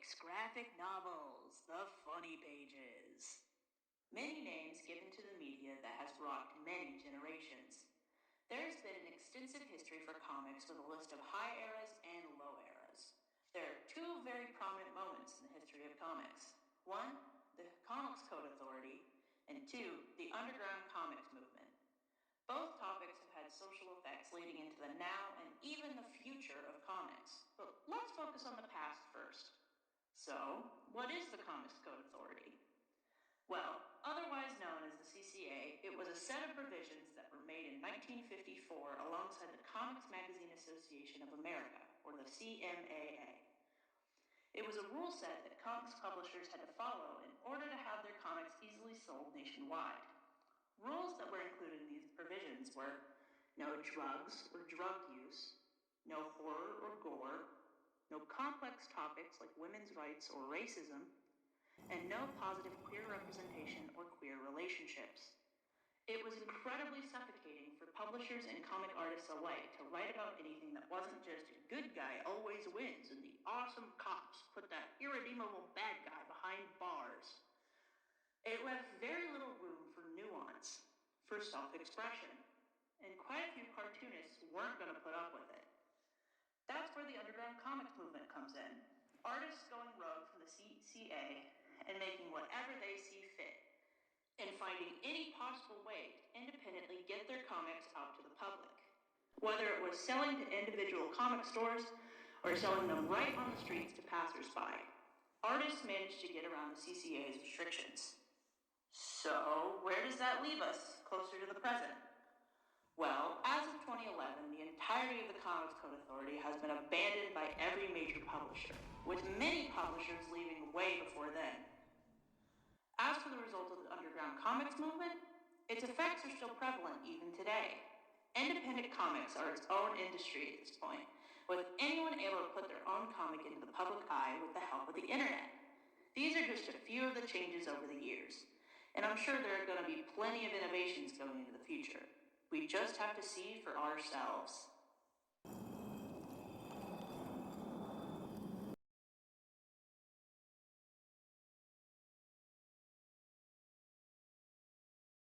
comics, graphic novels, the funny pages. Many names given to the media that has rocked many generations. There has been an extensive history for comics with a list of high eras and low eras. There are two very prominent moments in the history of comics. One, the Comics Code Authority, and two, the underground comics movement. Both topics have had social effects leading into the now and even the future of comics. But let's focus on the past first. So, what is the Comics Code Authority? Well, otherwise known as the CCA, it was a set of provisions that were made in 1954 alongside the Comics Magazine Association of America, or the CMAA. It was a rule set that comics publishers had to follow in order to have their comics easily sold nationwide. Rules that were included in these provisions were no drugs or drug use, no horror or gore, no complex topics like women's rights or racism, and no positive queer representation or queer relationships. It was incredibly suffocating for publishers and comic artists alike to write about anything that wasn't just a good guy always wins and the awesome cops put that irredeemable bad guy behind bars. It left very little room for nuance, for self-expression, and quite a few cartoonists weren't going to put up with it. That's where the underground comics movement comes in. Artists going rogue from the CCA and making whatever they see fit, and finding any possible way to independently get their comics out to the public. Whether it was selling to individual comic stores or selling them right on the streets to passersby, artists managed to get around the CCA's restrictions. So, where does that leave us, closer to the present? Well, as of 2011, the entirety of the Comics Code Authority has been abandoned by every major publisher, with many publishers leaving way before then. As for the result of the underground comics movement, its effects are still prevalent even today. Independent comics are its own industry at this point, with anyone able to put their own comic into the public eye with the help of the internet. These are just a few of the changes over the years, and I'm sure there are going to be plenty of innovations going into the future. We just have to see for ourselves.